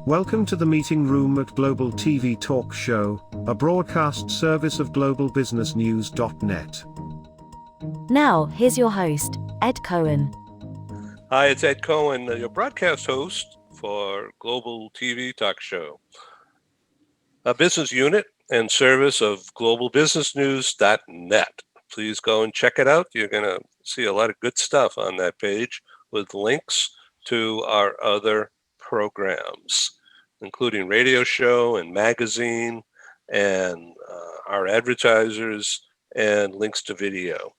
Welcome to the meeting room at Global TV Talk Show, a broadcast service of globalbusinessnews.net. Now, here's your host, Ed Cohen. Hi, it's Ed Cohen, your broadcast host for Global TV Talk Show, a business unit and service of globalbusinessnews.net. Please go and check it out. You're going to see a lot of good stuff on that page with links to our other programs, including radio show and magazine and our advertisers and links to video.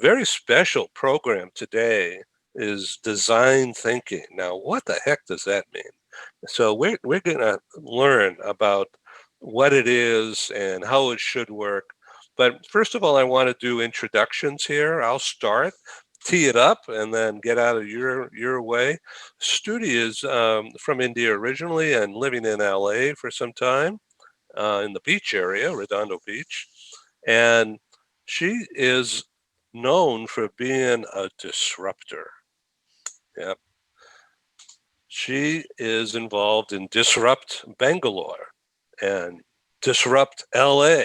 Very special program today is design thinking. Now, what the heck does that mean? So we're going to learn about what it is and how it should work. But first of all, I want to do introductions here. I'll start, tee it up, and then get out of your way. Stuti is from India originally and living in LA for some time in the beach area, Redondo Beach. And she is known for being a disruptor. Yep. She is involved in Disrupt Bangalore and Disrupt LA.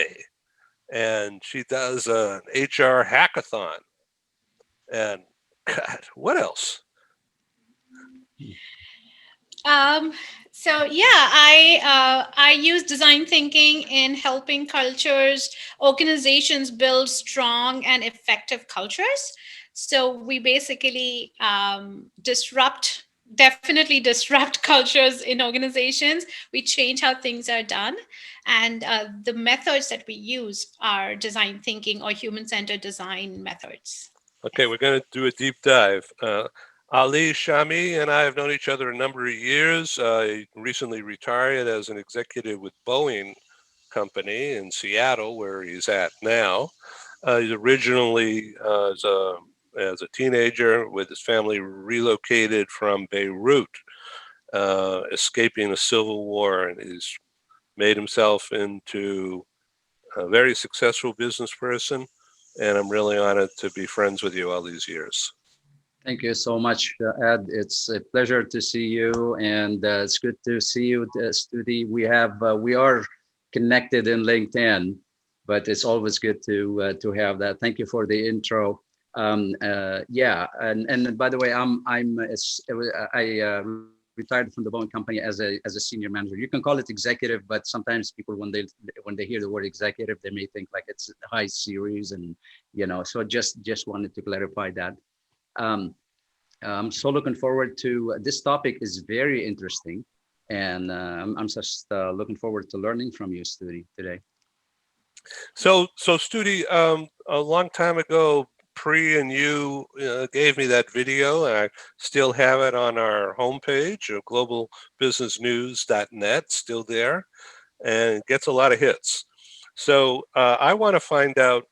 And she does an HR hackathon. And God, what else? I use design thinking in helping organizations build strong and effective cultures. So we basically definitely disrupt cultures in organizations. We change how things are done. And the methods that we use are design thinking or human-centered design methods. Okay, we're going to do a deep dive. Ali, Shami, and I have known each other a number of years. I recently retired as an executive with Boeing Company in Seattle, where he's at now. He's originally, as a teenager with his family, relocated from Beirut, escaping a civil war, and he's made himself into a very successful business person. And I'm really honored to be friends with you all these years. Thank you so much, Ed. It's a pleasure to see you, and it's good to see you, Stuti. We are connected in LinkedIn, but it's always good to have that. Thank you for the intro. And by the way, I retired from the Boeing Company as a senior manager. You can call it executive, but sometimes people when they hear the word executive, they may think like it's high series, and So just wanted to clarify that. I'm so looking forward to this topic. Is very interesting, and I'm just looking forward to learning from you, Stuti, today. So Stuti, a long time ago, Pri and you gave me that video, and I still have it on our homepage of globalbusinessnews.net, still there, and it gets a lot of hits. So I want to find out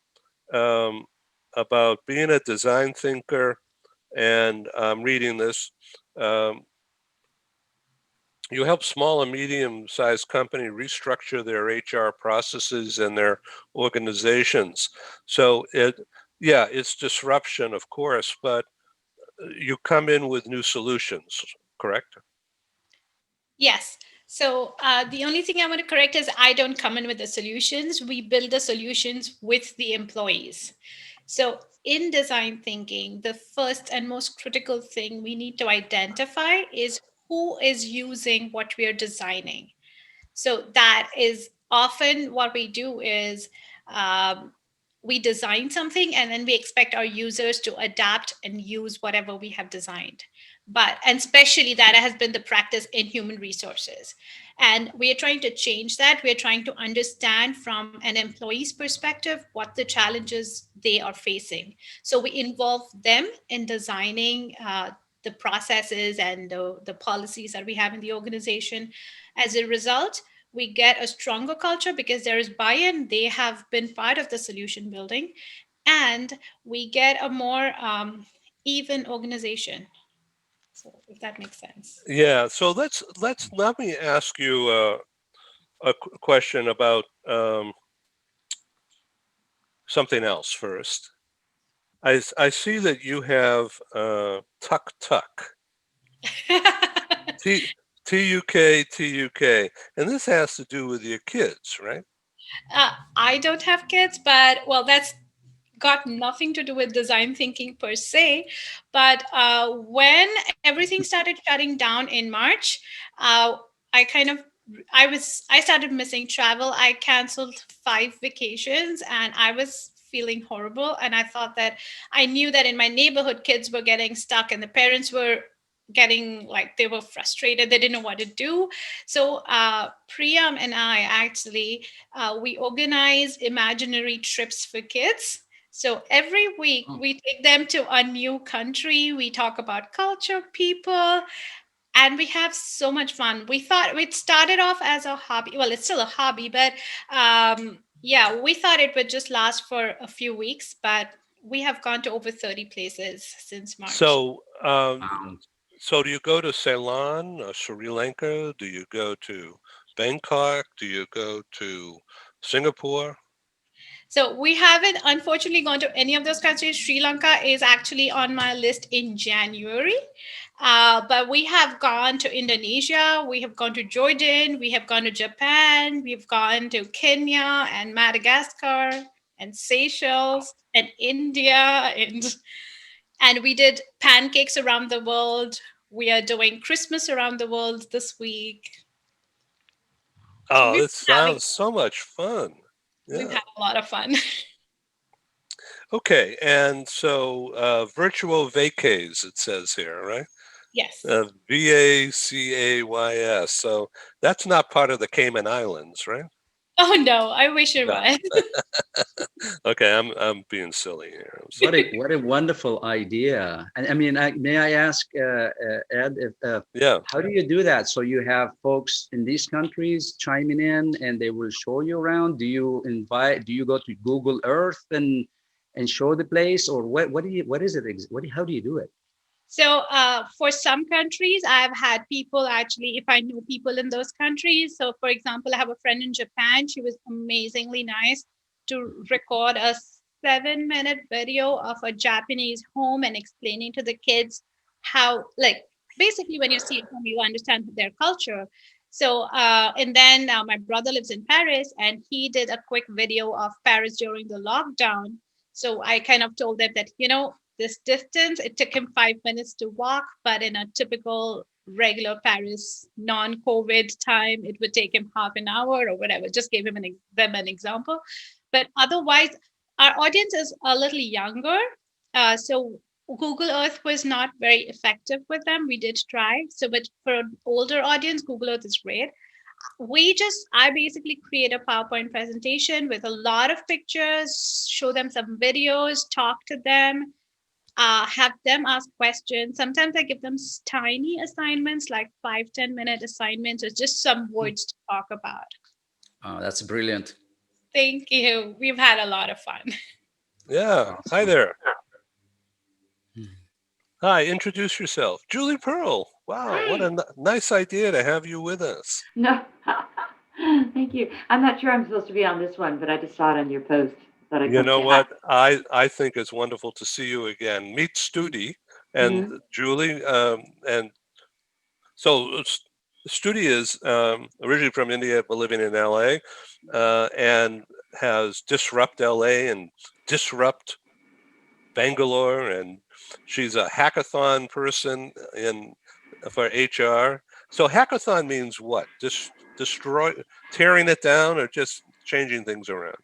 about being a design thinker, and I'm reading this. You help small and medium-sized companies restructure their HR processes and their organizations. So it's disruption, of course, but you come in with new solutions, correct? Yes. So the only thing I want to correct is I don't come in with the solutions. We build the solutions with the employees. So in design thinking, the first and most critical thing we need to identify is who is using what we are designing. So that is often what we do is we design something and then we expect our users to adapt and use whatever we have designed. And especially that has been the practice in human resources. And we are trying to change that. We are trying to understand from an employee's perspective what the challenges they are facing. So we involve them in designing the processes and the policies that we have in the organization. As a result, we get a stronger culture because there is buy-in. They have been part of the solution building, and we get a more even organization. So if that makes sense. Yeah. So let me ask you a question about something else first. I see that you have Tuk Tuk. TUK. And this has to do with your kids, right? I don't have kids, but well, that's got nothing to do with design thinking per se. But when everything started shutting down in March, I kind of I started missing travel. I canceled 5 vacations, and I was feeling horrible. And I thought that I knew that in my neighborhood, kids were getting stuck, and the parents were getting like they were frustrated. They didn't know what to do. So Priyam and I actually we organize imaginary trips for kids. So every week Oh, we take them to a new country. We talk about culture, people, and we have so much fun. We thought it started off as a hobby. Well, it's still a hobby, but yeah, we thought it would just last for a few weeks, but we have gone to over 30 places since March. So, wow. so do you go to Ceylon, Sri Lanka? Do you go to Bangkok? Do you go to Singapore? So we haven't unfortunately gone to any of those countries. Sri Lanka is actually on my list in January. But we have gone to Indonesia, we have gone to Jordan, we have gone to Japan, we've gone to Kenya and Madagascar and Seychelles and India and we did pancakes around the world. We are doing Christmas around the world this week. So Oh, this sounds so much fun. we've Yeah. had a lot of fun. Okay. And so virtual vacays, it says here, right? Yes. VACAYS. So that's not part of the Cayman Islands, right? Oh no, I wish it No. was. Okay, I'm being silly here. I'm What sorry. a wonderful idea. And I mean, may I ask, Ed, if, Yeah. how do you do that? So you have folks in these countries chiming in, and they will show you around. Do you invite? Do you go to Google Earth and show the place, or what do you? What is it? How do you do it? So, for some countries, I've had people actually, if I know people in those countries. So, for example, I have a friend in Japan. She was amazingly nice to record a 7 minute video of a Japanese home and explaining to the kids how, like, basically, when you see a home, you understand their culture. So, and then my brother lives in Paris, and he did a quick video of Paris during the lockdown. So I kind of told them that, this distance, it took him 5 minutes to walk, but in a typical regular Paris non-COVID time, it would take him half an hour or whatever. Just gave them an example. But otherwise, our audience is a little younger. So Google Earth was not very effective with them. We did try. So, but for an older audience, Google Earth is great. I basically create a PowerPoint presentation with a lot of pictures, show them some videos, talk to them, have them ask questions. Sometimes I give them tiny assignments, like 5-10 minute assignments, or just some words to talk about. Oh, that's brilliant. Thank you. We've had a lot of fun. Yeah. Hi Awesome. there. Hi, introduce yourself. Julie Pearl. Wow, what a Hi. nice idea to have you with us. No, thank you. I'm not sure I'm supposed to be on this one, but I just saw it on your post. Thought I'd You come know say hi. what? I think it's wonderful to see you again. Meet Stuti and Hmm. Julie. And so Stuti is originally from India but living in LA and has Disrupt LA and Disrupt Bangalore, and she's a hackathon person in for HR. So hackathon means what? Just destroy, tearing it down, or just changing things around?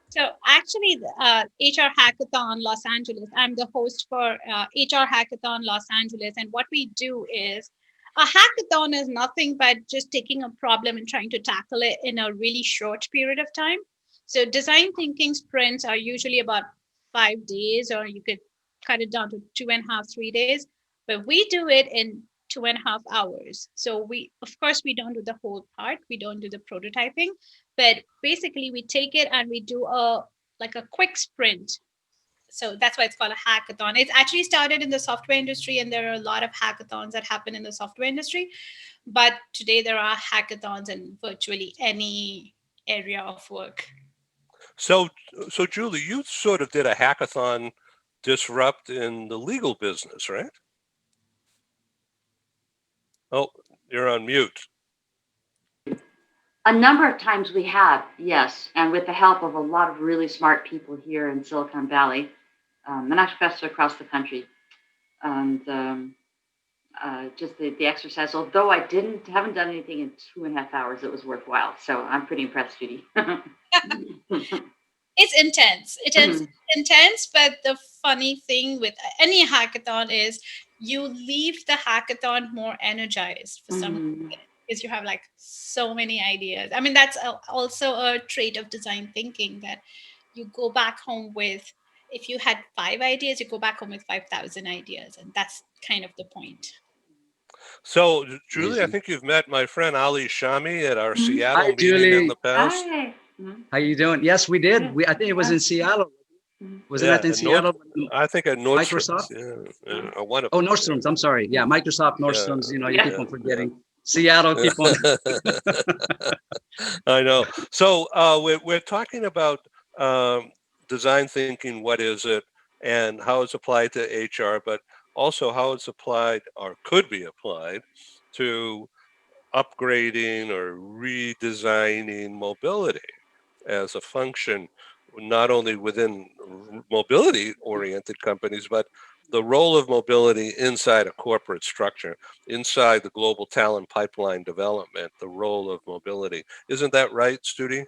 So actually, the HR Hackathon Los Angeles, I'm the host for HR Hackathon Los Angeles. And what we do is a hackathon is nothing but just taking a problem and trying to tackle it in a really short period of time. So design thinking sprints are usually about 5 days, or you could cut it down to 2.5, 3 days. But we do it in 2.5 hours. So of course, we don't do the whole part. We don't do the prototyping, but basically we take it and we do a quick sprint. So that's why it's called a hackathon. It's actually started in the software industry, and there are a lot of hackathons that happen in the software industry, but today there are hackathons in virtually any area of work. So, so Julie, you sort of did a hackathon disrupt in the legal business, right? Oh, You're on mute. A number of times we have, yes, and with the help of a lot of really smart people here in Silicon Valley, and actually across the country. And just the exercise, although I haven't done anything in 2.5 hours, it was worthwhile. So I'm pretty impressed, Judy. It's intense. It is intense, but the funny thing with any hackathon is you leave the hackathon more energized for some reason, because you have like so many ideas. I mean, that's also a trait of design thinking, that you go back home with, if you had 5 ideas, you go back home with 5,000 ideas. And that's kind of the point. So, Julie, I Amazing. think you've met my friend Ali Shami at our Mhm. Seattle Hi, meeting in Julie. the past. Hi. How you doing? Yes, we did. Yeah. I think it was in Seattle. Wasn't Yeah, that in at Seattle? I think at Microsoft? Nordstrom's. Yeah, one of Oh, them. Nordstrom's. I'm sorry. Yeah, Microsoft, Nordstrom's. You know, you keep Yeah. on forgetting. Seattle, keep on. I know. So we're talking about design thinking. What is it, and how it's applied to HR, but also how it's applied or could be applied to upgrading or redesigning mobility as a function, not only within mobility oriented companies, but the role of mobility inside a corporate structure, inside the global talent pipeline development, the role of mobility. Isn't that right, Stuti?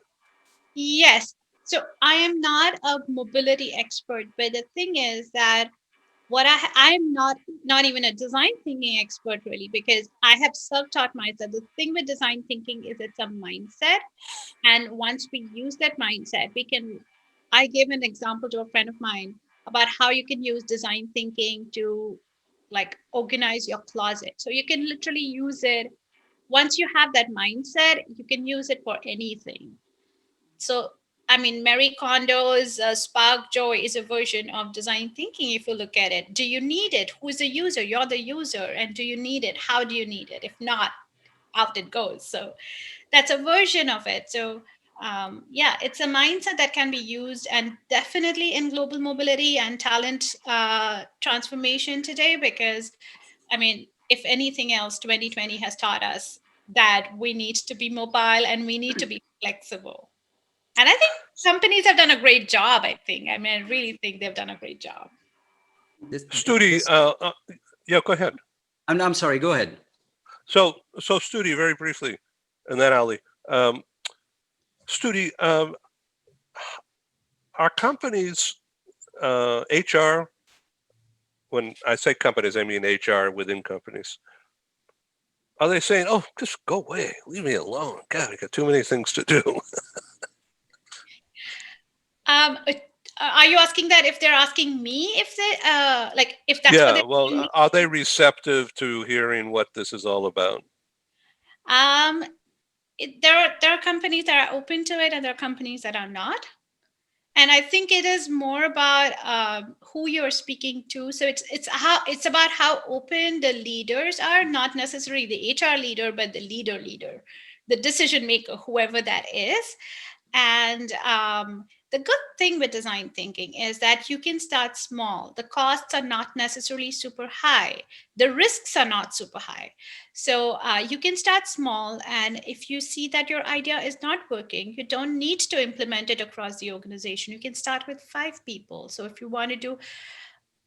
Yes. So I am not a mobility expert, but the thing is that I'm not even a design thinking expert really, because I have self-taught myself. The thing with design thinking is it's a mindset, and once we use that mindset, I gave an example to a friend of mine about how you can use design thinking to like organize your closet. So you can literally use it. Once you have that mindset, you can use it for anything. So, I mean, Marie Kondo's Spark Joy is a version of design thinking. If you look at it, do you need it? Who's the user? You're the user. And do you need it? How do you need it? If not, out it goes. So that's a version of it. So yeah, it's a mindset that can be used, and definitely in global mobility and talent transformation today, because I mean, if anything else, 2020 has taught us that we need to be mobile and we need to be flexible. And I think companies have done a great job, I think. I mean, I really think they've done a great job. Stuti, yeah, go ahead. I'm sorry. Go ahead. So Stuti, very briefly, and then Ali. Stuti, are companies, HR, when I say companies, I mean HR within companies, are they saying, oh, just go away, leave me alone? God, I got too many things to do. Are you asking that if they're asking me if they like if that's what Yeah, they're asking well, me? are they receptive to hearing what this is all about? Um, there are companies that are open to it, and there are companies that are not. And I think it is more about who you're speaking to. So it's about how open the leaders are, not necessarily the HR leader, but the leader, the decision maker, whoever that is. And the good thing with design thinking is that you can start small. The costs are not necessarily super high. The risks are not super high. So you can start small. And if you see that your idea is not working, you don't need to implement it across the organization. You can start with 5 people. So if you want to do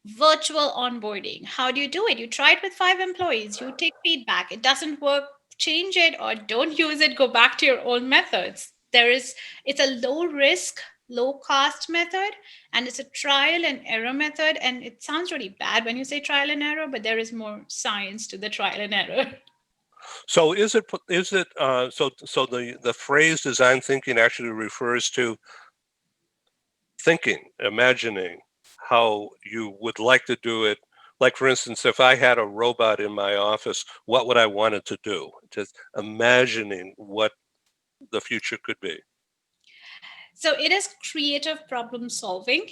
virtual onboarding, how do you do it? You try it with 5 employees, you take feedback. It doesn't work, change it, or don't use it, go back to your old methods. It's a low risk, low cost method, and it's a trial and error method. And it sounds really bad when you say trial and error, but there is more science to the trial and error. So is it so the phrase design thinking actually refers to thinking, imagining how you would like to do it. Like, for instance, if I had a robot in my office, what would I want it to do? Just imagining what the future could be. So it is creative problem solving.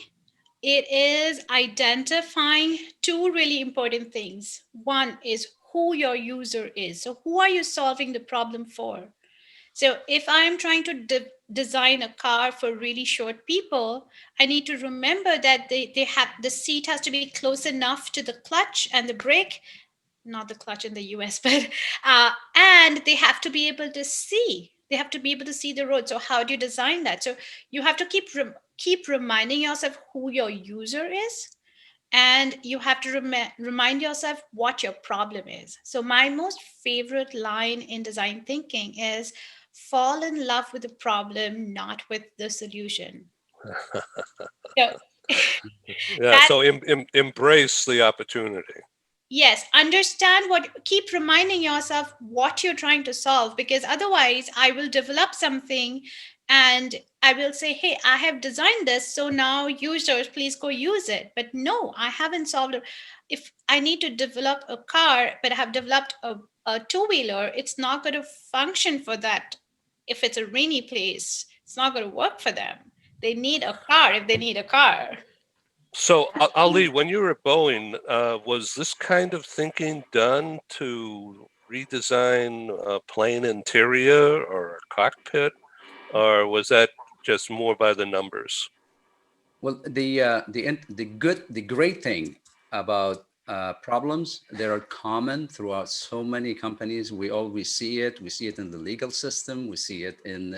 It is identifying 2 really important things. One is who your user is. So, who are you solving the problem for? So, if I'm trying to design a car for really short people, I need to remember that they have the seat has to be close enough to the clutch and the brake, not the clutch in the US, but and they have to be able to see. They have to be able to see the road. So how do you design that? So you have to keep reminding yourself who your user is, and you have to remind yourself what your problem is. So my most favorite line in design thinking is, fall in love with the problem, not with the solution. So Yeah. that So embrace the opportunity. yes, understand what, keep reminding yourself what you're trying to solve, because otherwise I will develop something and I will say, hey, I have designed this, so now users, please go use it. But no, I haven't solved it. If I need to develop a car, but I have developed a two-wheeler, it's not going to function for that. If it's a rainy place, it's not going to work for them. They need a car if they need a car. So, Ali, when you were at Boeing, was this kind of thinking done to redesign a plane interior or a cockpit, or was that just more by the numbers? Well, the great thing about problems that are common throughout so many companies, we always see it. We see it in the legal system. We see it in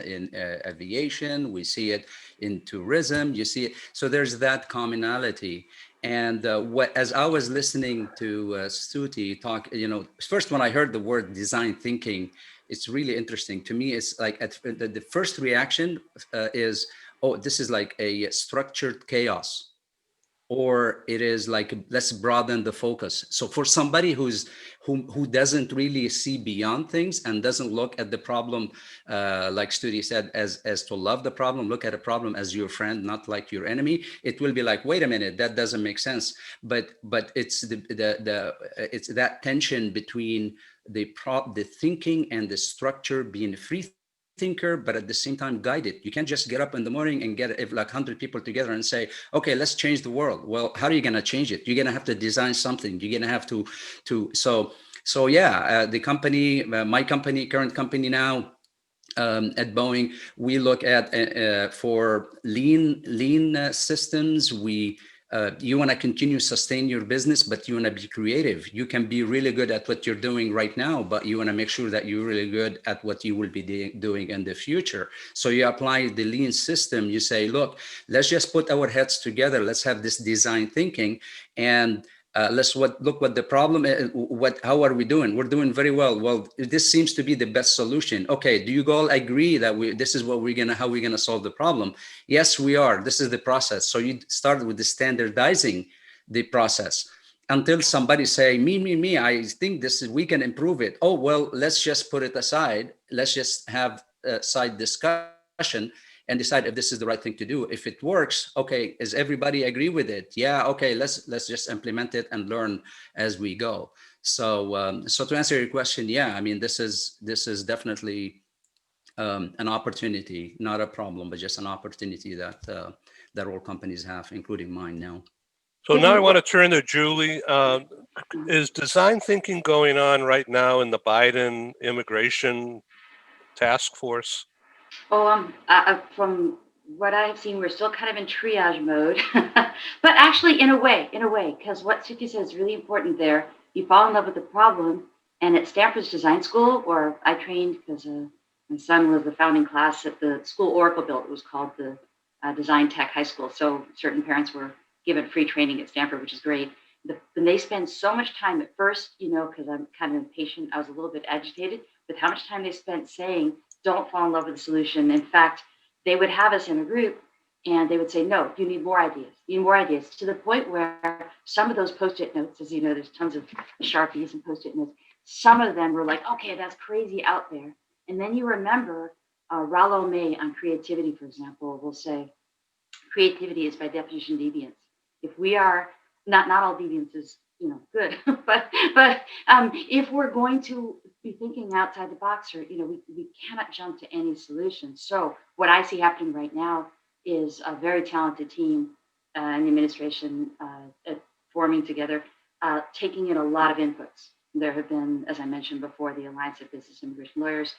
aviation. We see it in tourism. You see it. So there's that commonality. And as I was listening to Stuti talk, first when I heard the word design thinking, it's really interesting to me. It's like the first reaction is, oh, this is like a structured chaos, or it is like, let's broaden the focus. So for somebody who doesn't really see beyond things and doesn't look at the problem, like Studi said, as to love the problem, look at a problem as your friend, not like your enemy, it will be like, wait a minute, that doesn't make sense. But it's it's that tension between the thinking and the structure, being free thinker, but at the same time guided. You can't just get up in the morning and get like 100 people together and say, okay, let's change the world. Well, how are you going to change it? You're going to have to design something. You're going to have so yeah, the company, my company, current company now, at Boeing, we look at for lean systems. You want to continue sustain your business, but you want to be creative. You can be really good at what you're doing right now, but you want to make sure that you're really good at what you will be doing in the future. So you apply the lean system. You say, look, let's just put our heads together. Let's have this design thinking, and look what the problem is. How are we doing? We're doing very well. Well, this seems to be the best solution. Okay, do you all agree that this is what how we're gonna solve the problem? Yes, we are. This is the process. So you start with the standardizing the process until somebody say, me, I think we can improve it. Oh, well, let's just put it aside. Let's just have a side discussion and decide if this is the right thing to do. If it works, okay, does everybody agree with it? Yeah, okay, let's just implement it and learn as we go. So to answer your question, yeah, I mean, this is definitely an opportunity, not a problem, but just an opportunity that all companies have, including mine now. So now I want to turn to Julie. Is design thinking going on right now in the Biden immigration task force? Oh, from what I've seen, we're still kind of in triage mode, but actually, in a way, because what Suki said is really important there. You fall in love with the problem, and at Stanford's design school, where I trained, because my son was the founding class at the school Oracle built. It was called the Design Tech High School. So certain parents were given free training at Stanford, which is great. And they spend so much time at first, because I'm kind of impatient. I was a little bit agitated with how much time they spent saying, don't fall in love with the solution. In fact, they would have us in a group and they would say, no, you need more ideas. You need more ideas, to the point where some of those Post-it notes, as you know, there's tons of Sharpies and Post-it notes. Some of them were like, okay, that's crazy out there. And then you remember Rollo May on creativity, for example, will say, creativity is by definition deviance. If we are, not all deviance is good, but if we're going to be thinking outside the box, or we cannot jump to any solution. So what I see happening right now is a very talented team in the administration forming together, taking in a lot of inputs. There have been, as I mentioned before, the Alliance of Business Immigration Lawyers,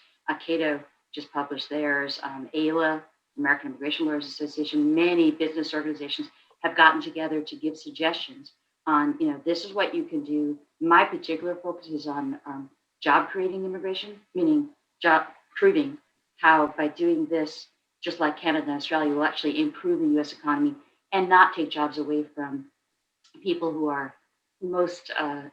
Cato just published theirs, AILA, American Immigration Lawyers Association, many business organizations have gotten together to give suggestions on, this is what you can do My particular focus is on job creating immigration, meaning job proving how by doing this, just like Canada and Australia, will actually improve the US economy and not take jobs away from people who are most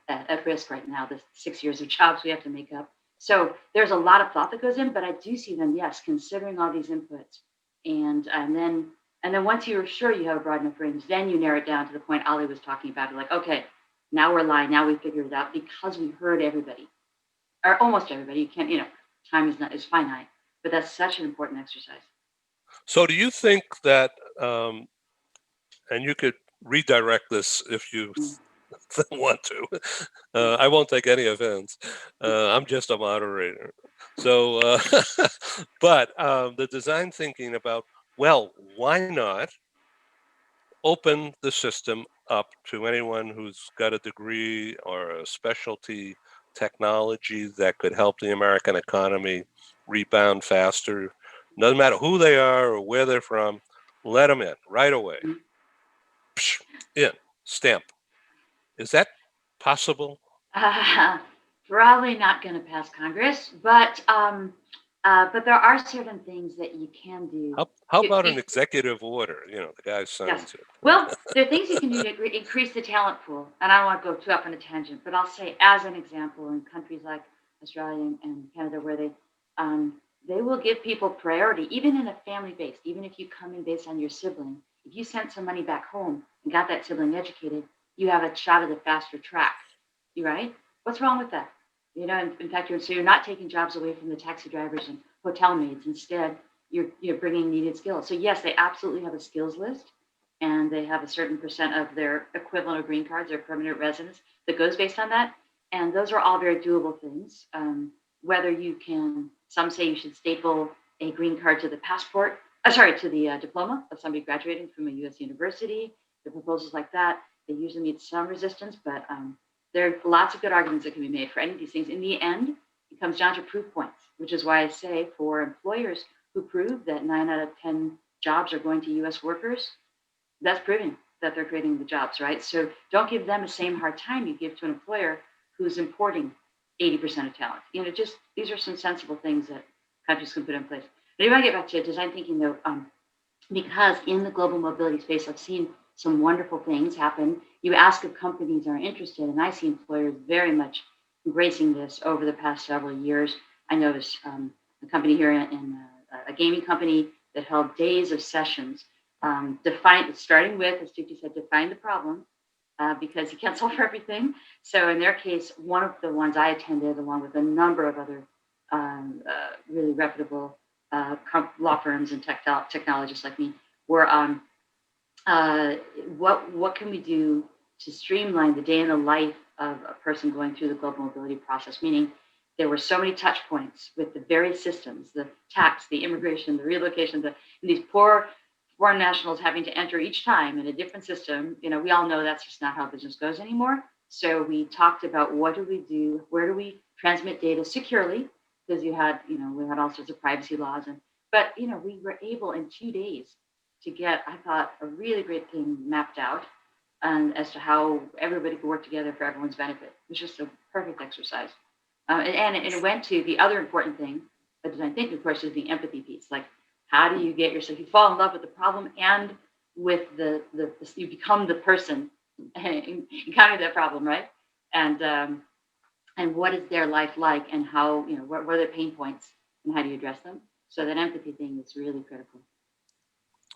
at risk right now, the 6 years of jobs we have to make up. So there's a lot of thought that goes in, but I do see them, yes, considering all these inputs. And then once you're sure you have a broad enough range, then you narrow it down to the point Ali was talking about. Like, okay, now we're lying, now we figured it out because we heard everybody, or almost everybody. You can't, time is finite, but that's such an important exercise. So do you think that, and you could redirect this if you want to. I won't take any offense. I'm just a moderator. So, but the design thinking about, well, why not open the system up to anyone who's got a degree or a specialty technology that could help the American economy rebound faster? No matter who they are or where they're from, let them in right away. Psh, in, stamp. Is that possible? Probably not going to pass Congress, but there are certain things that you can do. How about an executive order? The guy signs it. Well, there are things you can do to increase the talent pool, and I don't want to go too off on a tangent, but I'll say as an example, in countries like Australia and Canada, where they will give people priority, even in a family base, even if you come in based on your sibling. If you sent some money back home and got that sibling educated, you have a shot at the faster track. You right? What's wrong with that? In fact, you're not taking jobs away from the taxi drivers and hotel maids. Instead, you're bringing needed skills. So yes, they absolutely have a skills list, and they have a certain percent of their equivalent of green cards or permanent residence that goes based on that. And those are all very doable things. Whether you can, some say you should staple a green card to the passport, to the diploma of somebody graduating from a U.S. university. The proposals like that, they usually meet some resistance, but there are lots of good arguments that can be made for any of these things. In the end, it comes down to proof points, which is why I say for employers who prove that 9 out of 10 jobs are going to U.S. workers, that's proving that they're creating the jobs, right? So don't give them the same hard time you give to an employer who's importing 80% of talent. These are some sensible things that countries can put in place. But I want to get back to design thinking, though, because in the global mobility space, I've seen some wonderful things happen. You ask if companies are interested, and I see employers very much embracing this over the past several years. I noticed a company here in a gaming company that held days of sessions, starting with, as Stuti said, define the problem, because you can't solve everything. So in their case, one of the ones I attended, along with a number of other really reputable law firms and technologists like me, were what can we do to streamline the day in the life of a person going through the global mobility process? Meaning, there were so many touch points with the various systems, the tax, the immigration, the relocation, and these poor foreign nationals having to enter each time in a different system. We all know that's just not how business goes anymore. So we talked about what do we do? Where do we transmit data securely? Because we had all sorts of privacy laws, but we were able in 2 days to get, I thought, a really great thing mapped out, and as to how everybody could work together for everyone's benefit. It was just a perfect exercise. And it went to the other important thing, but I think, of course, is the empathy piece. Like, how do you get yourself, you fall in love with the problem and with you become the person encountering that problem, right? And what is their life like, and how, what are their pain points, and how do you address them? So that empathy thing is really critical.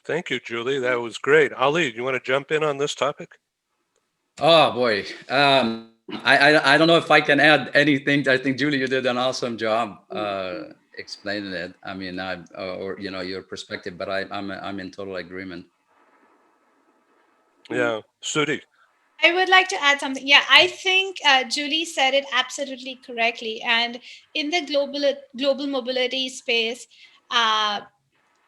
Thank you, Julie. That was great. Ali, you want to jump in on this topic? Oh boy, I don't know if I can add anything. I think Julie, you did an awesome job explaining it. I mean, your perspective, but I'm in total agreement. Yeah, Stuti. I would like to add something. Yeah, I think Julie said it absolutely correctly. And in the global mobility space,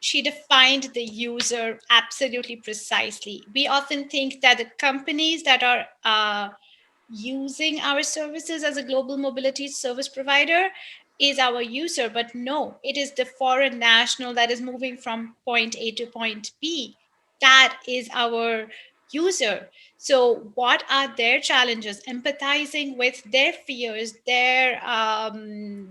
she defined the user absolutely precisely. We often think that the companies that are using our services as a global mobility service provider is our user, but no, it is the foreign national that is moving from point A to point B. That is our user. So, what are their challenges? Empathizing with their fears, their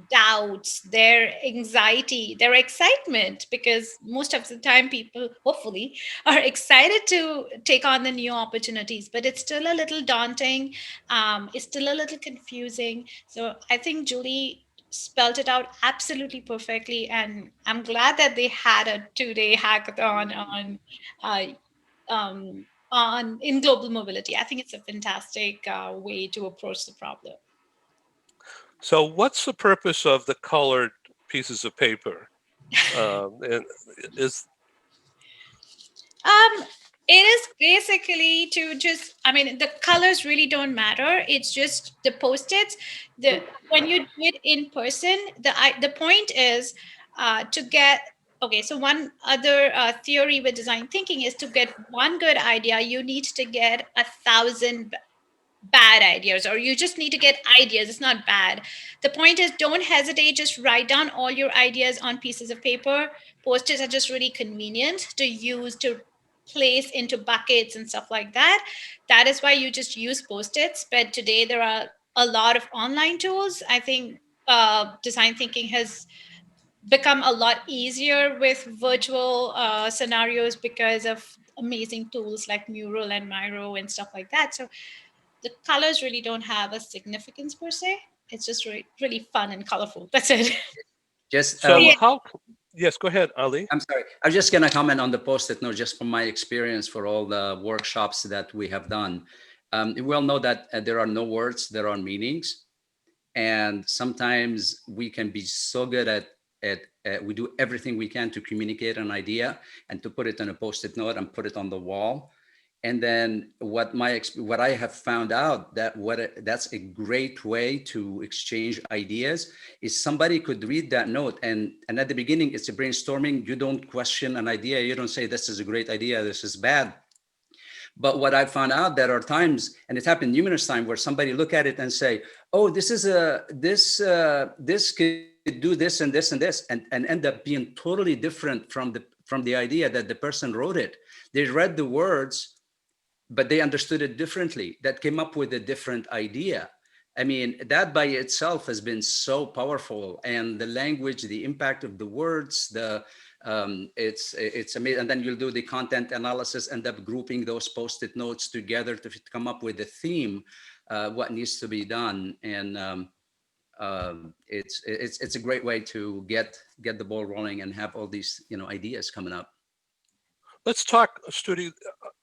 doubts, their anxiety, their excitement, because most of the time people, hopefully, are excited to take on the new opportunities, but it's still a little daunting. It's still a little confusing. So, I think Julie spelled it out absolutely perfectly, and I'm glad that they had a 2-day hackathon uh, on in global mobility. I think it's a fantastic way to approach the problem. So what's the purpose of the colored pieces of paper? And is Um, it is basically to just, I mean, the colors really don't matter. It's just the post-its. The When you do it in person, the point is to get. Okay, so one other theory with design thinking is to get one good idea, you need to get 1,000 bad ideas, or you just need to get ideas. It's not bad. The point is, don't hesitate, just write down all your ideas on pieces of paper. Post-its are just really convenient to use, to place into buckets and stuff like that. That is why you just use post-its. But today there are a lot of online tools. I think design thinking has become a lot easier with virtual scenarios because of amazing tools like Mural and Miro and stuff like that. So the colors really don't have a significance per se. It's just really, really fun and colorful. That's it. Just so Yeah. how? Yes, go ahead, Ali. I'm sorry. I was just going to comment on the post-it note, just from my experience for all the workshops that we have done. We all know that there are no words, there are meanings, and sometimes we can be so good at we do everything we can to communicate an idea and to put it on a post-it note and put it on the wall. And then what I have found out, that that's a great way to exchange ideas, is somebody could read that note, and at the beginning it's a brainstorming. You don't question an idea, you don't say this is a great idea, this is bad. But what I found out, there are times, and it happened numerous times, where somebody look at it and say, oh, this could do this and this and this, and end up being totally different from the idea that the person wrote it. They read the words, but they understood it differently, that came up with a different idea. I mean, that by itself has been so powerful. And the language, the impact of the words, it's amazing. And then you'll do the content analysis, end up grouping those post-it notes together to come up with a theme, what needs to be done. And it's a great way to get the ball rolling and have all these ideas coming up. Let's talk, Stuti.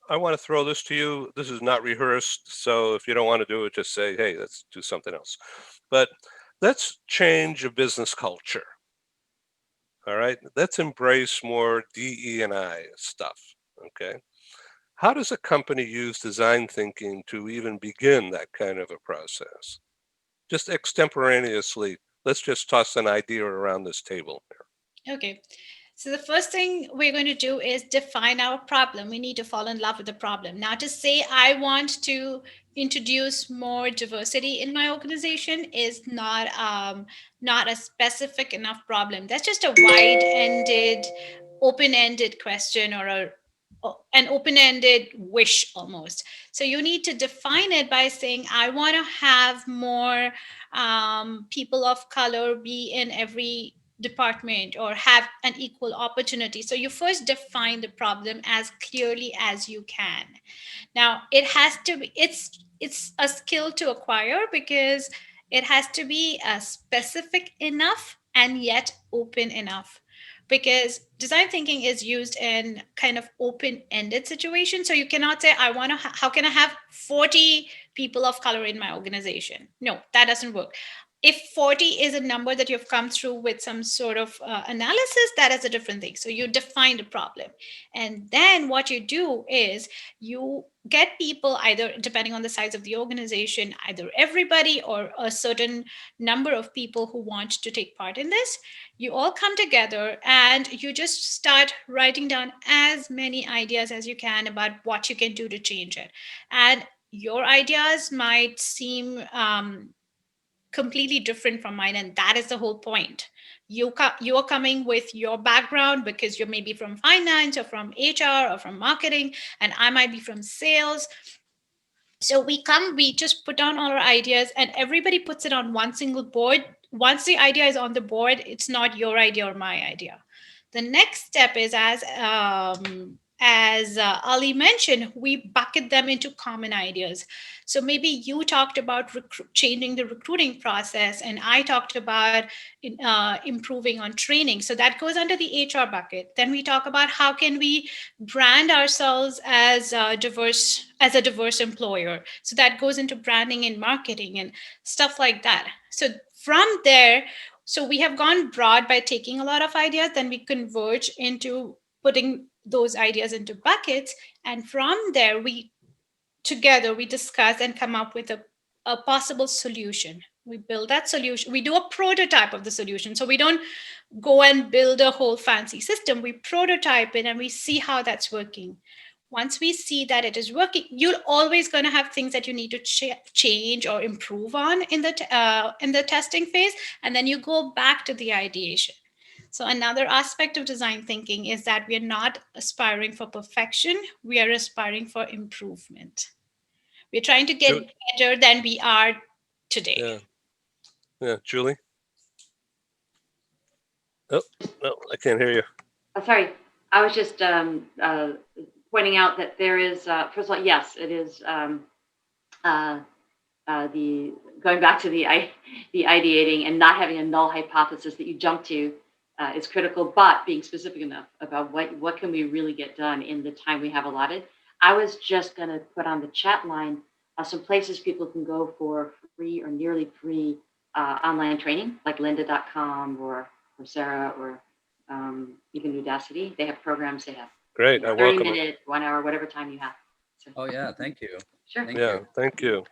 I want to throw this to you. This is not rehearsed, so if you don't want to do it, just say, hey, let's do something else. But let's change a business culture. All right, let's embrace more DE&I stuff. Okay, how does a company use design thinking to even begin that kind of a process? Just extemporaneously, let's just toss an idea around this table here. Okay. So the first thing we're going to do is define our problem. We need to fall in love with the problem. Now, to say I want to introduce more diversity in my organization is not a specific enough problem. That's just a wide-ended, open-ended question, or an open-ended wish almost. So you need to define it by saying, I want to have more people of color be in every department, or have an equal opportunity. So you first define the problem as clearly as you can. Now it has to be, it's a skill to acquire, because it has to be specific enough and yet open enough, because design thinking is used in kind of open-ended situations. So you cannot say, I want to how can I have 40 people of color in my organization? No, that doesn't work. If 40 is a number that you've come through with some sort of analysis, that is a different thing. So you define the problem, and then what you do is you get people, either depending on the size of the organization, either everybody or a certain number of people who want to take part in this. You all come together and you just start writing down as many ideas as you can about what you can do to change it. And your ideas might seem completely different from mine, and that is the whole point. You're coming with your background because you're maybe from finance or from HR or from marketing, and I might be from sales. So we just put down all our ideas, and everybody puts it on one single board. Once the idea is on the board, it's not your idea or my idea. The next step is, as Ali mentioned, we bucket them into common ideas. So maybe you talked about changing the recruiting process, and I talked about improving on training. So that goes under the HR bucket. Then we talk about how can we brand ourselves as a diverse employer. So that goes into branding and marketing and stuff like that. So from there, so we have gone broad by taking a lot of ideas, then we converge into putting those ideas into buckets, and from there we discuss and come up with a possible solution. We build that solution, we do a prototype of the solution. So we don't go and build a whole fancy system, we prototype it and we see how that's working. Once we see that it is working, you're always going to have things that you need to change or improve on in the testing phase, and then you go back to the ideation. So another aspect of design thinking is that we are not aspiring for perfection, we are aspiring for improvement. We're trying to get better than we are today. Yeah, Julie? Oh, no, I can't hear you. Sorry, I was just pointing out that there is, first of all, yes, it is the going back to the ideating and not having a null hypothesis that you jump to is critical, but being specific enough about what can we really get done in the time we have allotted. I was just going to put on the chat line some places people can go for free or nearly free online training, like lynda.com or Coursera or even Udacity. They have programs. They have Great. 30 minute, 1 hour, whatever time you have. So, Oh yeah, thank you. sure. Thank Yeah, you. thank you.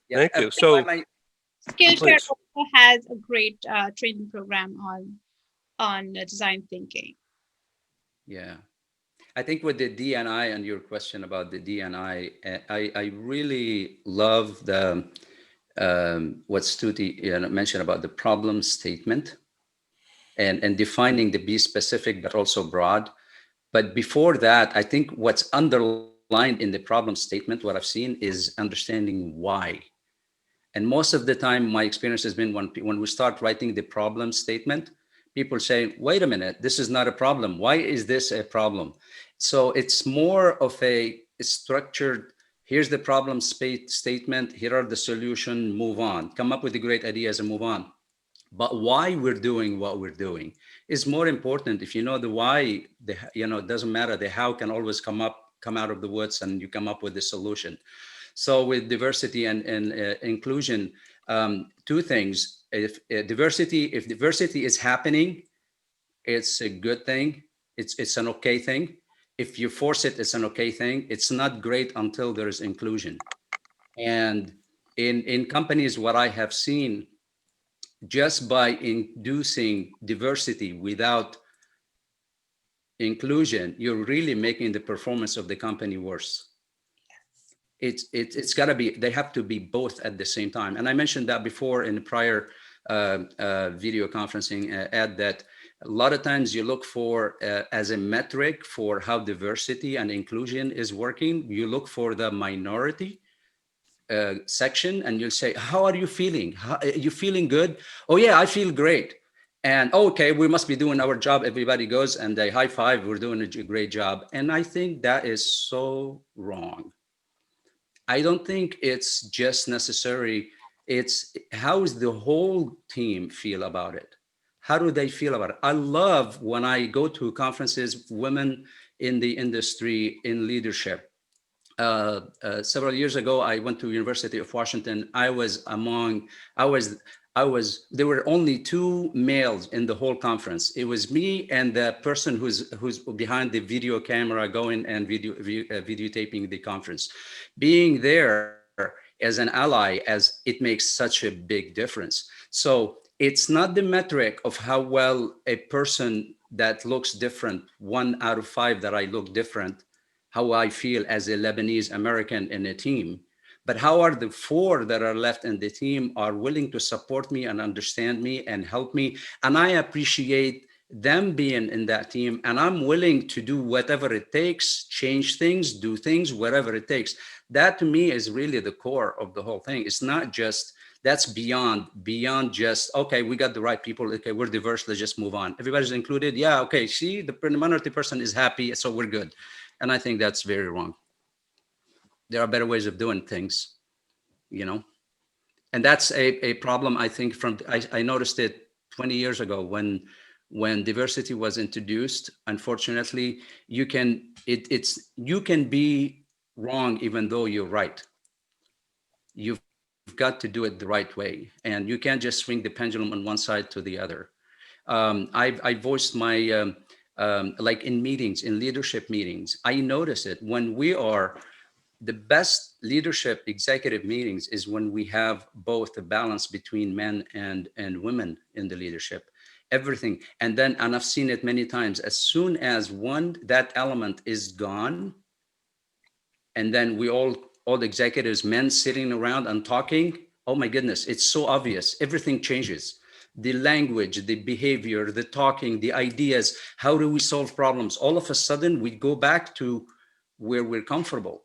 Yeah, Thank you. if So, I might- Skillshare please. also has a great training program on design thinking. Yeah. I think with the DNI and your question about the DNI, I really love the what Stuti mentioned about the problem statement and defining the be specific but also broad. But before that, I think what's underlined in the problem statement, what I've seen is understanding why. And most of the time, my experience has been when we start writing the problem statement, people say, wait a minute, this is not a problem. Why is this a problem? So it's more of a structured, here's the problem statement, here are the solution, move on. Come up with the great ideas and move on. But why we're doing what we're doing is more important. If you know the why, it doesn't matter. The how can always come out of the woods and you come up with the solution. So with diversity and inclusion, two things. If diversity is happening, it's a good thing. It's an okay thing. If you force it, it's an okay thing. It's not great until there is inclusion. And in companies, what I have seen, just by inducing diversity without inclusion, you're really making the performance of the company worse. It's got to be, they have to be both at the same time. And I mentioned that before in the prior video conferencing ad, that a lot of times you look for as a metric for how diversity and inclusion is working, you look for the minority section and you'll say, how are you feeling? Are you feeling good? Oh yeah, I feel great. And okay, we must be doing our job. Everybody goes and they high five, we're doing a great job. And I think that is so wrong. I don't think it's just necessary. It's how does the whole team feel about it? How do they feel about it? I love when I go to conferences, women in the industry, in leadership. Several years ago, I went to University of Washington. There were only two males in the whole conference. It was me and the person who's behind the video camera going and videotaping the conference. Being there as an ally, as it makes such a big difference. So it's not the metric of how well a person that looks different, 1 out of 5 that I look different, how I feel as a Lebanese American in a team. But how are the 4 that are left in the team are willing to support me and understand me and help me? And I appreciate them being in that team, and I'm willing to do whatever it takes, change things, do things, whatever it takes. That to me is really the core of the whole thing. It's not just, that's beyond just, okay, we got the right people, okay, we're diverse, let's just move on, everybody's included, yeah, okay, see, the minority person is happy, so we're good. And I think that's very wrong. There are better ways of doing things, you know. And that's a problem, I think, from I noticed it 20 years ago when diversity was introduced. Unfortunately, you can be wrong even though you're right. You've got to do it the right way, and you can't just swing the pendulum on one side to the other. I voiced my like in meetings, in leadership meetings, I notice it when we are, the best leadership executive meetings is when we have both a balance between men and women in the leadership, everything. And I've seen it many times, as soon as that element is gone, and then all the executives, men sitting around and talking, oh my goodness, it's so obvious, everything changes. The language, the behavior, the talking, the ideas, how do we solve problems? All of a sudden we go back to where we're comfortable,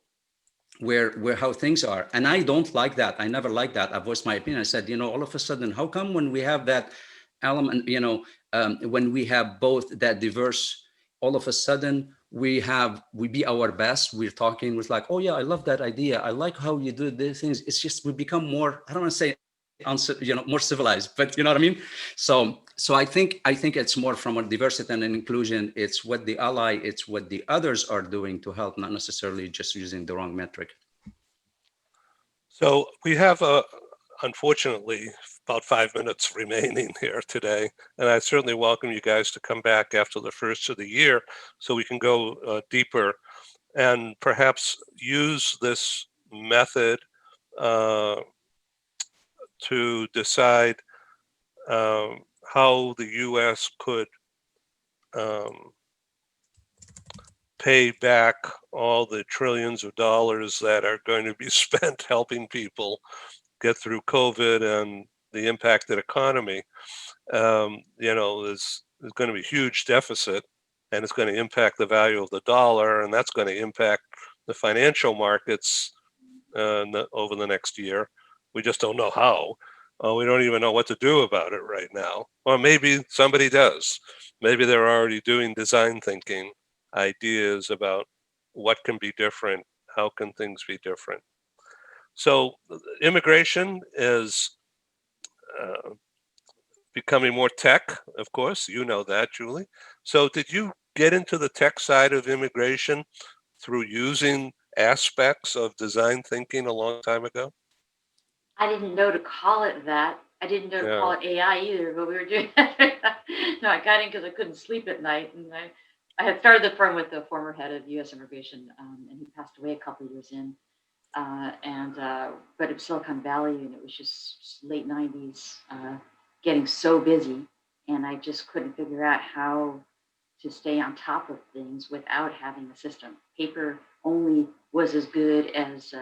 where how things are. And I don't like that. I never liked that. I voiced my opinion. I said, all of a sudden, how come when we have that element, when we have both that diverse, all of a sudden we be our best. We're talking with like, oh yeah, I love that idea. I like how you do these things. It's just, we become more, I don't want to say more civilized, but you know what I mean? So I think it's more from a diversity and an inclusion. It's what it's what the others are doing to help, not necessarily just using the wrong metric. So we have, unfortunately, about 5 minutes remaining here today, and I certainly welcome you guys to come back after the first of the year so we can go deeper and perhaps use this method to decide how the U.S. could pay back all the trillions of dollars that are going to be spent helping people get through COVID and the impacted economy. There's going to be a huge deficit, and it's going to impact the value of the dollar, and that's going to impact the financial markets over the next year. We just don't know how. We don't even know what to do about it right now. Or maybe somebody does. Maybe they're already doing design thinking, ideas about what can be different, how can things be different. So immigration is becoming more tech, of course. You know that, Julie. So did you get into the tech side of immigration through using aspects of design thinking a long time ago? I didn't know to call it that. I didn't know to call it AI either, but we were doing that. No, I got in because I couldn't sleep at night. And I had started the firm with the former head of U.S. immigration, and he passed away a couple of years in. But it was Silicon Valley, and it was just late 90s, getting so busy. And I just couldn't figure out how to stay on top of things without having a system. Paper only was as good as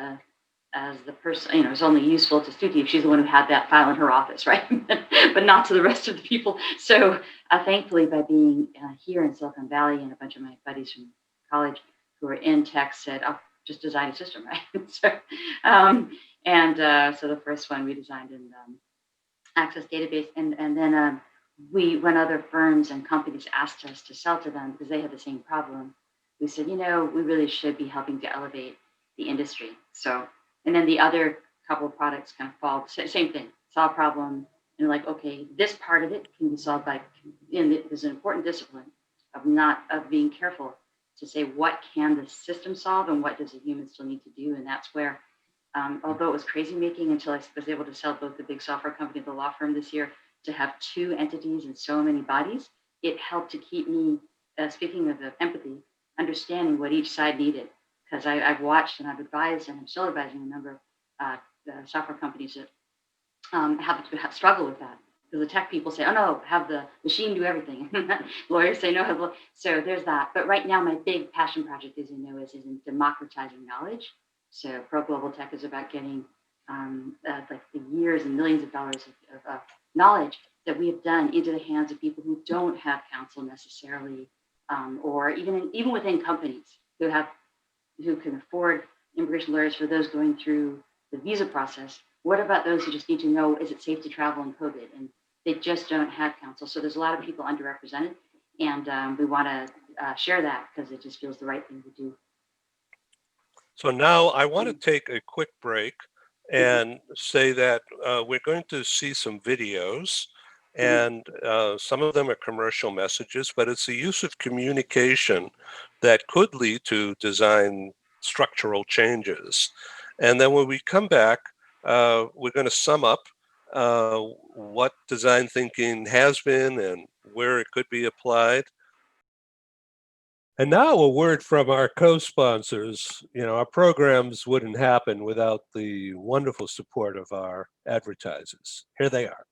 the person, it was only useful to Stuti if she's the one who had that file in her office, right? But not to the rest of the people. So thankfully, by being here in Silicon Valley, and a bunch of my buddies from college who are in tech said, "Oh, just design a system," right? So the first one we designed in Access database, and then when other firms and companies asked us to sell to them because they had the same problem, we said, we really should be helping to elevate the industry. So. And then the other couple of products kind of fall, same thing, solve problem. And like, okay, this part of it can be solved by, there's an important discipline of being careful to say, what can the system solve and what does a human still need to do? And that's where, although it was crazy making until I was able to sell both the big software company and the law firm this year, to have 2 entities and so many bodies, it helped to keep me, speaking of empathy, understanding what each side needed. Because I've watched and I've advised and I'm still advising a number of software companies that have to struggle with that. Because the tech people say, oh no, have the machine do everything. Lawyers say no. So there's that. But right now, my big passion project, as you know, is in democratizing knowledge So Pro Global Tech is about getting like the years and millions of dollars of knowledge that we have done into the hands of people who don't have counsel necessarily, or even within companies who can afford immigration lawyers for those going through the visa process. What about those who just need to know, is it safe to travel in COVID? And they just don't have counsel. So there's a lot of people underrepresented, and we want to share that because it just feels the right thing to do. So now I want to take a quick break and say that we're going to see some videos, and some of them are commercial messages, but it's the use of communication that could lead to design structural changes. And then when we come back, we're going to sum up what design thinking has been and where it could be applied. And now a word from our co-sponsors. Our programs wouldn't happen without the wonderful support of our advertisers. Here they are.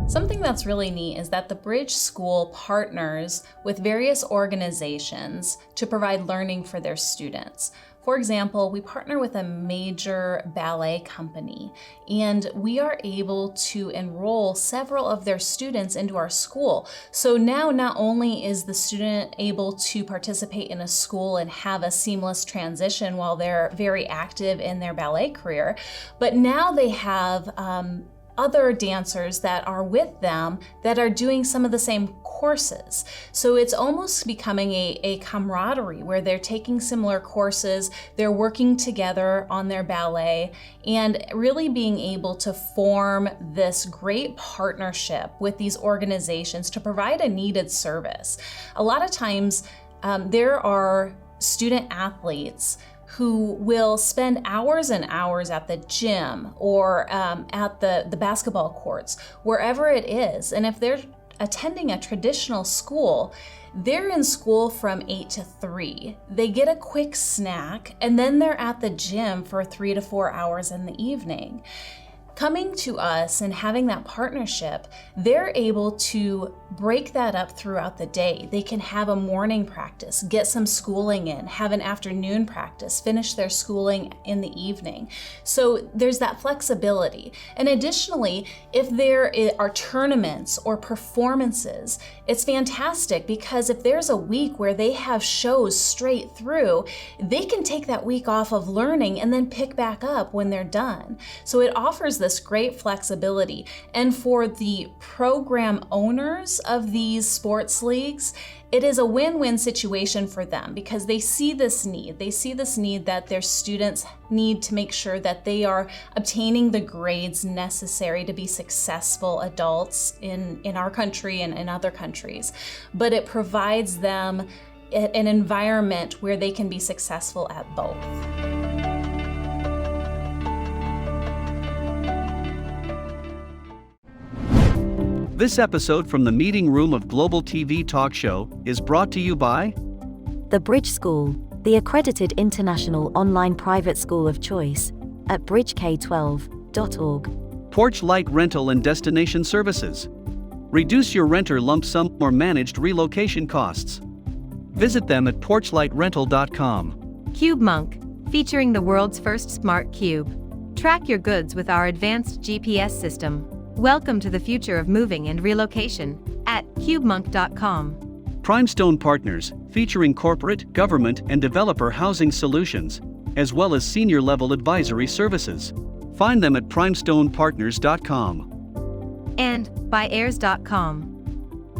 Something that's really neat is that the Bridge School partners with various organizations to provide learning for their students. For example, we partner with a major ballet company, and we are able to enroll several of their students into our school. So now not only is the student able to participate in a school and have a seamless transition while they're very active in their ballet career, but now they have other dancers that are with them that are doing some of the same courses. So it's almost becoming a camaraderie where they're taking similar courses, they're working together on their ballet, and really being able to form this great partnership with these organizations to provide a needed service. A lot of times there are student athletes who will spend hours and hours at the gym or at the basketball courts, wherever it is. And if they're attending a traditional school, they're in school from 8 to 3. They get a quick snack, and then they're at the gym for 3 to 4 hours in the evening. Coming to us and having that partnership, they're able to break that up throughout the day. They can have a morning practice, get some schooling in, have an afternoon practice, finish their schooling in the evening. So there's that flexibility. And additionally, if there are tournaments or performances, it's fantastic because if there's a week where they have shows straight through, they can take that week off of learning and then pick back up when they're done. So it offers this great flexibility. And for the program owners of these sports leagues, it is a win-win situation for them because they see this need. They see this need that their students need to make sure that they are obtaining the grades necessary to be successful adults in our country and in other countries. But it provides them an environment where they can be successful at both. This episode from the meeting room of Global TV Talk Show is brought to you by The Bridge School, the accredited international online private school of choice at bridgek12.org. Porch Light Rental and Destination Services. Reduce your renter lump sum or managed relocation costs. Visit them at porchlightrental.com. Cube Monk, featuring the world's first smart cube. Track your goods with our advanced GPS system. Welcome to the future of moving and relocation at cubemonk.com. Primestone Partners, featuring corporate, government, and developer housing solutions, as well as senior-level advisory services. Find them at primestonepartners.com. And by heirs.com.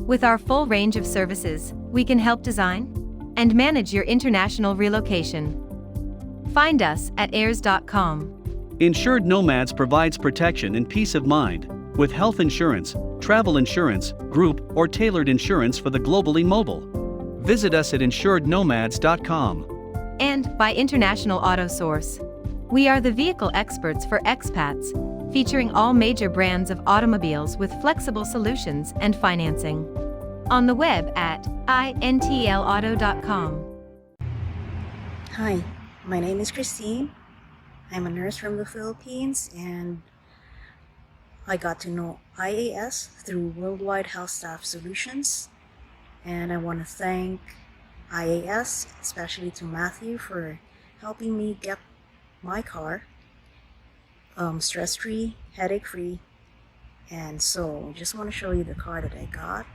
With our full range of services, we can help design and manage your international relocation. Find us at heirs.com. Insured Nomads provides protection and peace of mind with health insurance, travel insurance, group, or tailored insurance for the globally mobile. Visit us at insurednomads.com. And by International Auto Source. We are the vehicle experts for expats, featuring all major brands of automobiles with flexible solutions and financing. On the web at intlauto.com. Hi, my name is Christine. I'm a nurse from the Philippines, and I got to know IAS through Worldwide Health Staff Solutions. And I want to thank IAS, especially to Matthew, for helping me get my car stress-free, headache-free. And so I just want to show you the car that I got.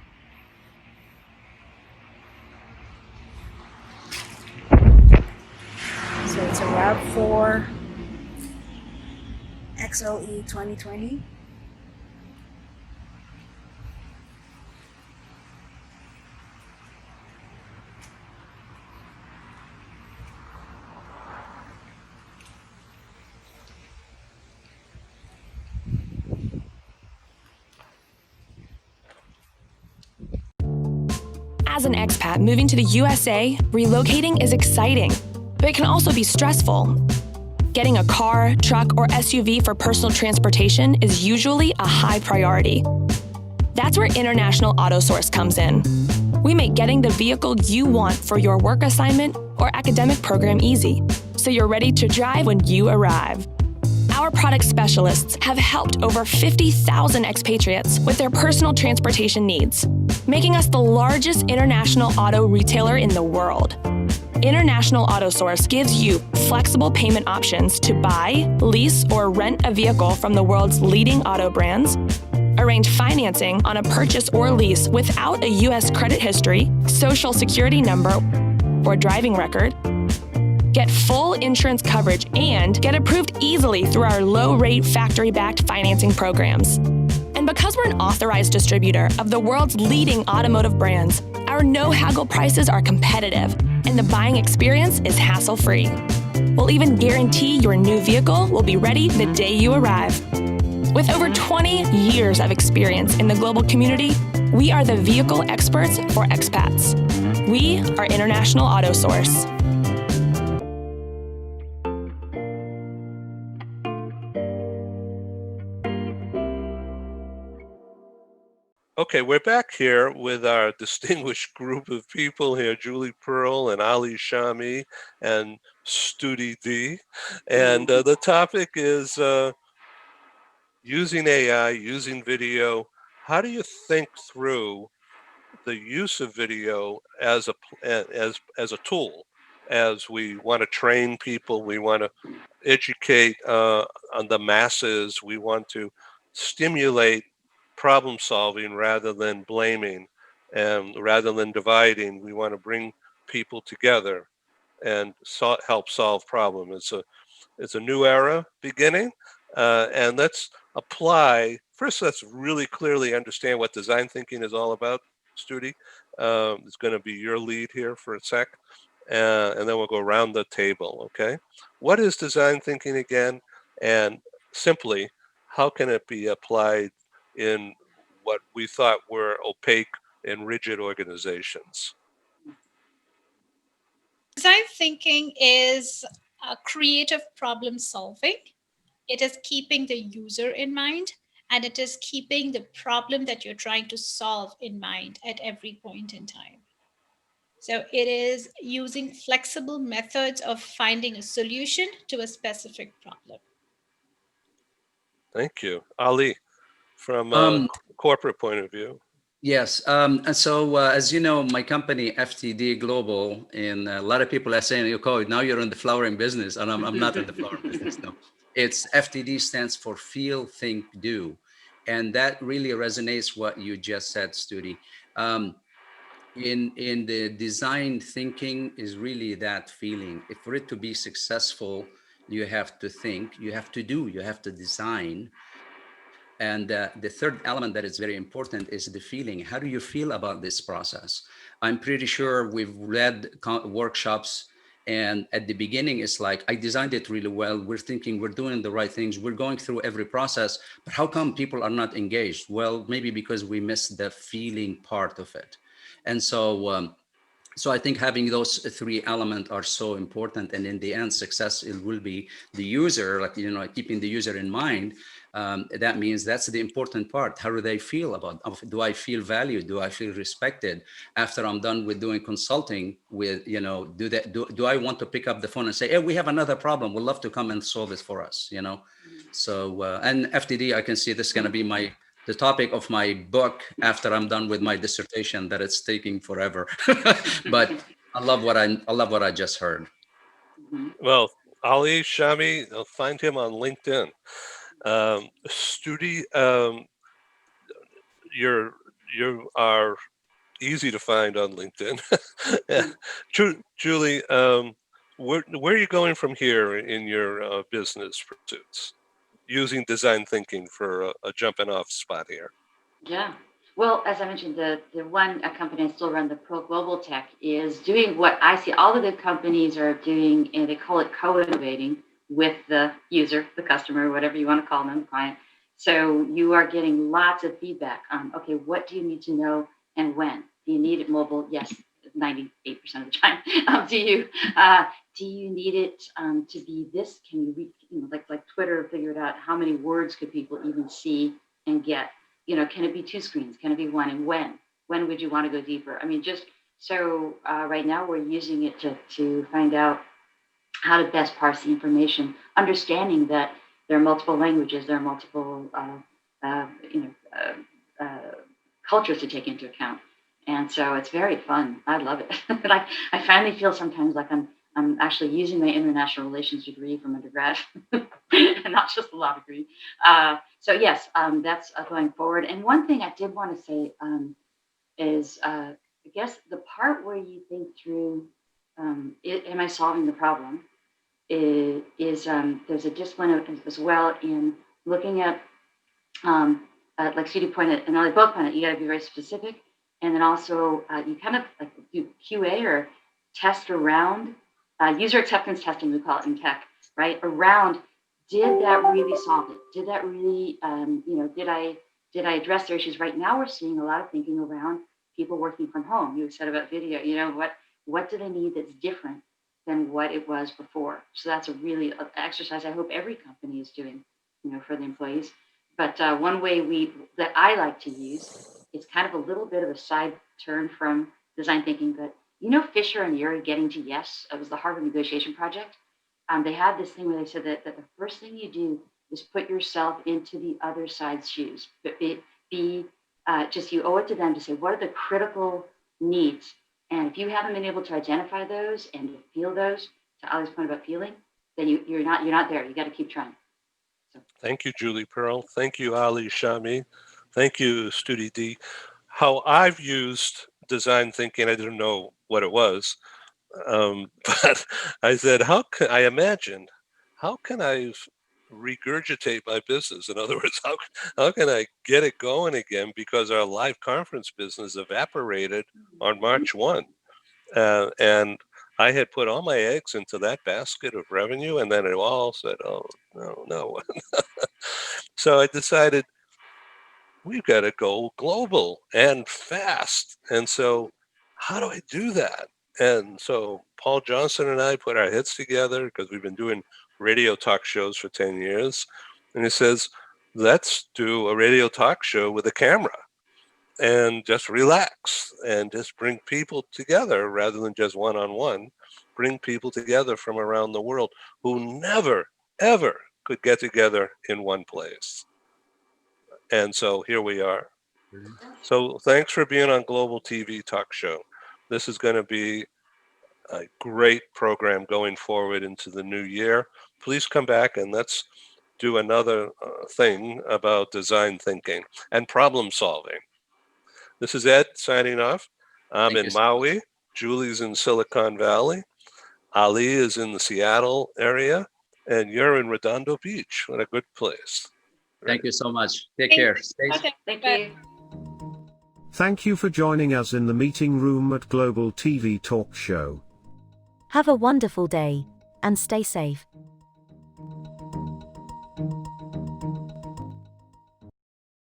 So it's a RAV4 XLE 2020. As an expat moving to the USA, relocating is exciting, but it can also be stressful. Getting a car, truck, or SUV for personal transportation is usually a high priority. That's where International Auto Source comes in. We make getting the vehicle you want for your work assignment or academic program easy, so you're ready to drive when you arrive. Our product specialists have helped over 50,000 expatriates with their personal transportation needs, making us the largest international auto retailer in the world. International Auto Source gives you flexible payment options to buy, lease, or rent a vehicle from the world's leading auto brands, arrange financing on a purchase or lease without a U.S. credit history, social security number, or driving record, get full insurance coverage, and get approved easily through our low-rate factory-backed financing programs. And because we're an authorized distributor of the world's leading automotive brands, our no-haggle prices are competitive, and the buying experience is hassle-free. We'll even guarantee your new vehicle will be ready the day you arrive. With over 20 years of experience in the global community, we are the vehicle experts for expats. We are International Auto Source. Okay, we're back here with our distinguished group of people here, Julie Pearl and Ali Shami and Stuti D. And the topic is using AI, using video. How do you think through the use of video as a tool? As we want to train people, we want to educate on the masses, we want to stimulate problem solving rather than blaming, and rather than dividing, we want to bring people together and help solve problems. It's a new era beginning, and let's apply. First, let's really clearly understand what design thinking is all about. Stuti, it's going to be your lead here for a sec, and then we'll go around the table. Okay, what is design thinking again? And simply, how can it be applied in what we thought were opaque and rigid organizations? Design thinking is creative problem solving. It is keeping the user in mind, and it is keeping the problem that you're trying to solve in mind at every point in time. So it is using flexible methods of finding a solution to a specific problem. Thank you. Ali, from a corporate point of view. Yes. And so, as you know, my company, FTD Global, and a lot of people are saying, "Okay, now you're in the flowering business," and I'm not in the flowering business. No, it's FTD stands for Feel, Think, Do, and that really resonates what you just said, Stuti. In the design thinking is really that feeling. If for it to be successful, you have to think, you have to do, you have to design. And the third element that is very important is the feeling. How do you feel about this process? I'm pretty sure we've read workshops, and at the beginning, it's like, I designed it really well. We're thinking we're doing the right things. We're going through every process, but how come people are not engaged? Well, maybe because we missed the feeling part of it. And so, so I think having those three elements are so important. And in the end, success, it will be the user, like, keeping the user in mind. That means that's the important part. How do they feel about, do I feel valued? Do I feel respected? After I'm done with doing consulting with, do I want to pick up the phone and say, hey, we have another problem. We'd love to come and solve it for us, So, and FTD, I can see this is going to be my the topic of my book after I'm done with my dissertation, that it's taking forever. But I love what I just heard. Well, Ali Shami, find him on LinkedIn. Stuti, you are easy to find on LinkedIn. Yeah. Julie, where are you going from here in your business pursuits? Using design thinking for a jumping off spot here. Yeah. Well, as I mentioned, the one company I still run, the Pro Global Tech, is doing what I see all the good companies are doing, and they call it co-innovating with the user, the customer, whatever you want to call them, client. So you are getting lots of feedback on, okay, what do you need to know and when? Do you need it mobile? Yes, 98% of the time. Do you need it to be this? Can you read, like Twitter figured out how many words could people even see and get? Can it be two screens? Can it be one? And when? When would you want to go deeper? I mean, just so right now we're using it to find out how to best parse the information, understanding that there are multiple languages, there are multiple cultures to take into account. And so it's very fun. I love it. I finally feel sometimes like I'm actually using my international relations degree from undergrad, and not just a law degree. So yes, that's going forward. And one thing I did want to say is, I guess the part where you think through, am I solving the problem? Is there's a discipline as well in looking at, like Stuti pointed, and they both pointed, you got to be very specific. And then also you kind of like do QA or test around, user acceptance testing, we call it in tech, right? Around, did that really solve it? Did that really, did I address their issues? Right now we're seeing a lot of thinking around people working from home. You said about video, what do they need that's different than what it was before? So that's a really exercise I hope every company is doing, for the employees. But one way that I like to use, it's kind of a little bit of a side turn from design thinking, but Fisher and Yuri getting to yes, it was the Harvard negotiation project. They had this thing where they said that the first thing you do is put yourself into the other side's shoes. But you owe it to them to say, what are the critical needs? And if you haven't been able to identify those and to feel those, to Ali's point about feeling, then you're not there. You got to keep trying. So. Thank you, Julie Pearl. Thank you, Ali Shami. Thank you, Stuti D. How I've used design thinking, I didn't know what it was, but I said, how can I regurgitate my business? In other words, how can I get it going again? Because our live conference business evaporated on March 1. And I had put all my eggs into that basket of revenue, and then it all said, oh, no. So I decided, we've got to go global and fast. And so how do I do that? And so Paul Johnson and I put our heads together, because we've been doing radio talk shows for 10 years. And he says, let's do a radio talk show with a camera and just relax and just bring people together rather than just one-on-one. Bring people together from around the world who never, ever could get together in one place. And so here we are. So thanks for being on Global TV Talk Show. This is going to be a great program going forward into the new year. Please come back and let's do another thing about design thinking and problem solving. This is Ed signing off. I'm in Maui. Julie's in Silicon Valley. Ali is in the Seattle area. And you're in Redondo Beach. What a good place. Thank you so much. Take care. Stay safe. Thank you. Thank you for joining us in the meeting room at Global TV Talk Show. Have a wonderful day, and stay safe.